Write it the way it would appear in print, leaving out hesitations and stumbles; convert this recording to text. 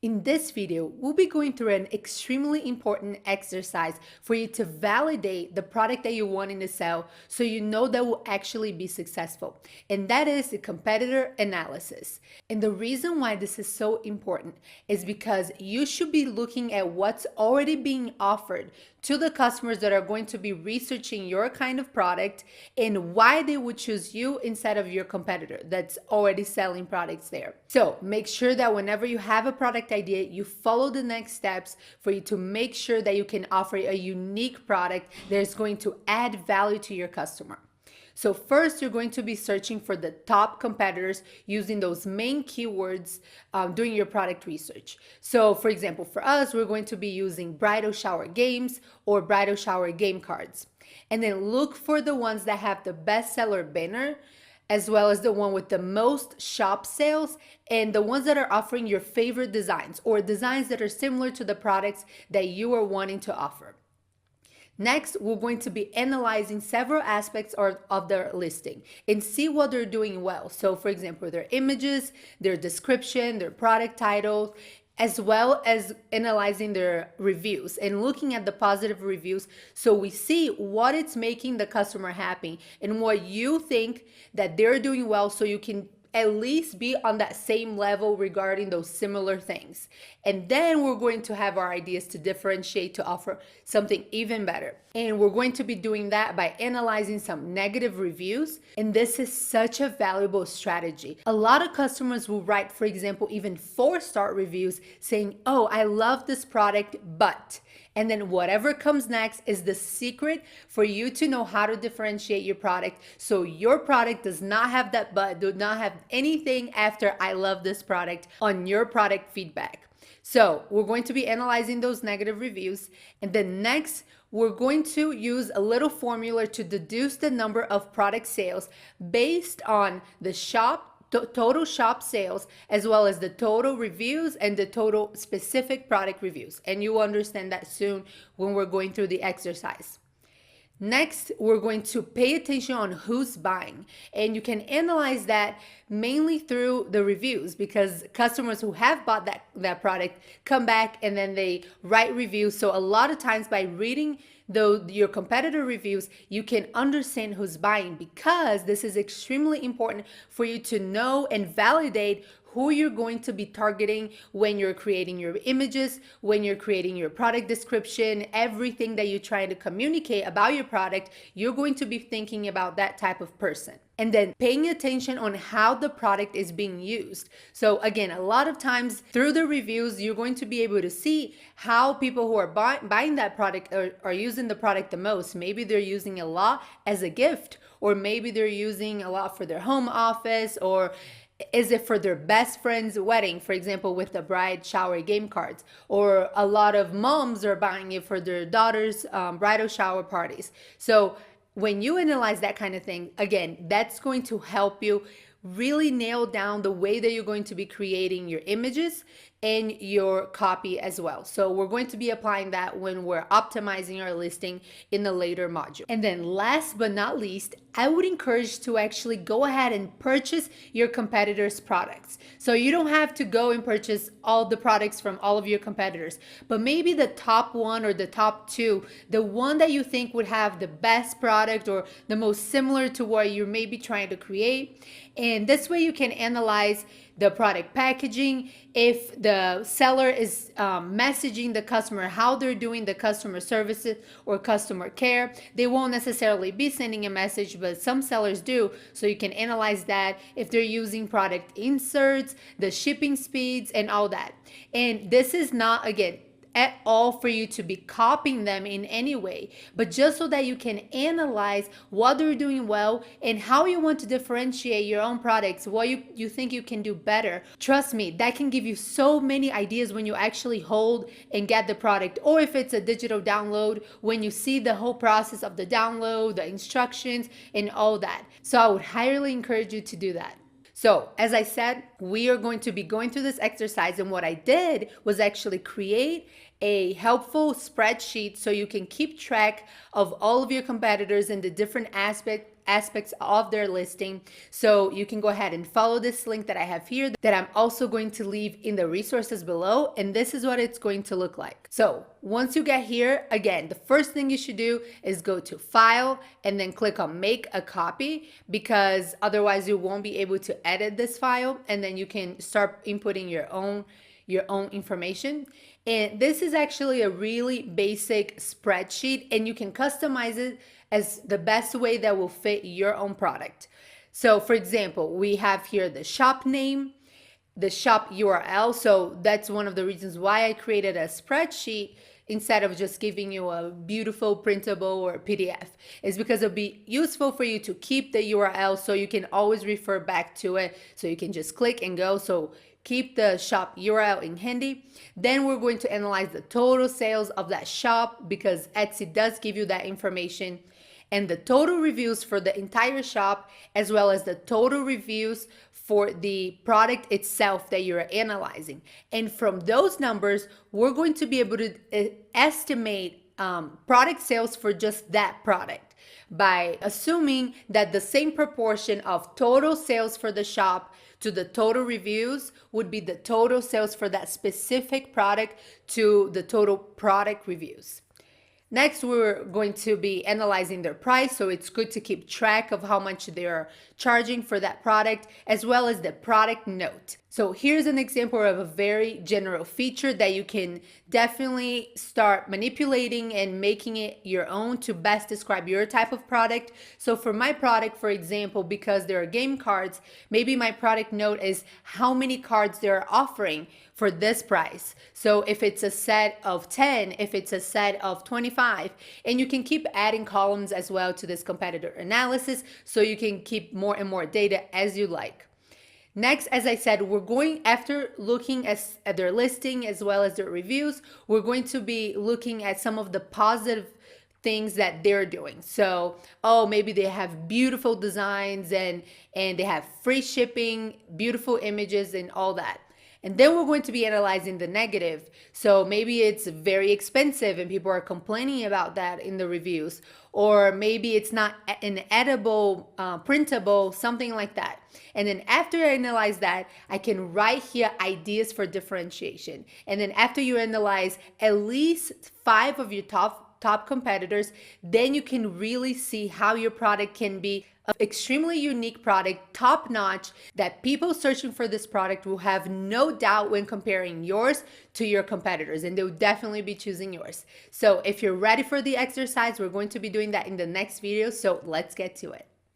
In this video, we'll be going through an extremely important exercise for you to validate the product that you're wanting to sell so you know that will actually be successful. And that is the competitor analysis. And the reason why this is so important is because you should be looking at what's already being offered to the customers that are going to be researching your kind of product and why they would choose you instead of your competitor that's already selling products there. So make sure that whenever you have a product idea, you follow the next steps for you to make sure that you can offer a unique product that is going to add value to your customer. So first, you're going to be searching for the top competitors using those main keywords during your product research. So for example, for us, we're going to be using bridal shower games or bridal shower game cards. And then look for the ones that have the bestseller banner, as well as the one with the most shop sales and the ones that are offering your favorite designs or designs that are similar to the products that you are wanting to offer. Next, we're going to be analyzing several aspects of their listing and see what they're doing well. So for example, their images, their description, their product titles, as well as analyzing their reviews and looking at the positive reviews so we see what it's making the customer happy and what you think that they're doing well so you can at least be on that same level regarding those similar things. And then we're going to have our ideas to differentiate to offer something even better. And we're going to be doing that by analyzing some negative reviews. And this is such a valuable strategy. A lot of customers will write, for example, even 4-star reviews saying, "Oh, I love this product, but..." And then whatever comes next is the secret for you to know how to differentiate your product so your product does not have that but, do not have anything after "I love this product" on your product feedback. So we're going to be analyzing those negative reviews. And then next, we're going to use a little formula to deduce the number of product sales based on the total shop sales, as well as the total reviews and the total specific product reviews. And you will understand that soon when we're going through the exercise. Next, we're going to pay attention on who's buying. And you can analyze that mainly through the reviews because customers who have bought that product come back and then they write reviews. So a lot of times by reading your competitor reviews, you can understand who's buying because this is extremely important for you to know and validate who you're going to be targeting when you're creating your images, when you're creating your product description, everything that you're trying to communicate about your product, you're going to be thinking about that type of person. And then paying attention on how the product is being used. So again, a lot of times through the reviews, you're going to be able to see how people who are buying that product are using the product the most. Maybe they're using a lot as a gift, or maybe they're using a lot for their home office, or is it for their best friend's wedding, for example, with the bride shower game cards? Or a lot of moms are buying it for their daughter's bridal shower parties. So when you analyze that kind of thing, again, that's going to help you really nail down the way that you're going to be creating your images and your copy as well. So we're going to be applying that when we're optimizing our listing in the later module. And then last but not least, I would encourage to actually go ahead and purchase your competitors' products. So you don't have to go and purchase all the products from all of your competitors, but maybe the top one or the top two, the one that you think would have the best product or the most similar to what you're maybe trying to create. And this way you can analyze the product packaging, if the seller is messaging the customer, how they're doing the customer services or customer care. They won't necessarily be sending a message, but some sellers do. So you can analyze that, if they're using product inserts, the shipping speeds, and all that. And this is not, again, at all for you to be copying them in any way, but just so that you can analyze what they're doing well and how you want to differentiate your own products, what you think you can do better. Trust me, that can give you so many ideas when you actually hold and get the product, or if it's a digital download, when you see the whole process of the download, the instructions, and all that. So I would highly encourage you to do that. So as I said, we are going to be going through this exercise, and what I did was actually create a helpful spreadsheet so you can keep track of all of your competitors and the different aspects aspects of their listing. So you can go ahead and follow this link that I have here that I'm also going to leave in the resources below. And this is what it's going to look like. So once you get here, again, the first thing you should do is go to File and then click on Make a Copy, because otherwise you won't be able to edit this file, and then you can start inputting your own information. And this is actually a really basic spreadsheet, and you can customize it as the best way that will fit your own product. So for example, we have here the shop name, the shop URL. So that's one of the reasons why I created a spreadsheet instead of just giving you a beautiful printable or PDF, is because it'll be useful for you to keep the URL so you can always refer back to it. So you can just click and go. So keep the shop URL in handy. Then we're going to analyze the total sales of that shop, because Etsy does give you that information, and the total reviews for the entire shop, as well as the total reviews for the product itself that you're analyzing. And from those numbers, we're going to be able to estimate product sales for just that product by assuming that the same proportion of total sales for the shop to the total reviews would be the total sales for that specific product to the total product reviews. Next, we're going to be analyzing their price, so it's good to keep track of how much they're charging for that product, as well as the product note. So here's an example of a very general feature that you can definitely start manipulating and making it your own to best describe your type of product. So for my product, for example, because there are game cards, maybe my product note is how many cards they're offering for this price. So if it's a set of 10, if it's a set of 25, and you can keep adding columns as well to this competitor analysis, so you can keep more and more data as you like. Next, as I said, we're going, after looking at their listing as well as their reviews, we're going to be looking at some of the positive things that they're doing. So, oh, maybe they have beautiful designs and they have free shipping, beautiful images and all that. And then we're going to be analyzing the negative. So maybe it's very expensive and people are complaining about that in the reviews. Or maybe it's not an edible, printable, something like that. And then after I analyze that, I can write here ideas for differentiation. And then after you analyze at least 5 of your top competitors, then you can really see how your product can be an extremely unique product, top notch, that people searching for this product will have no doubt when comparing yours to your competitors, and they'll definitely be choosing yours. So if you're ready for the exercise, we're going to be doing that in the next video, so let's get to it.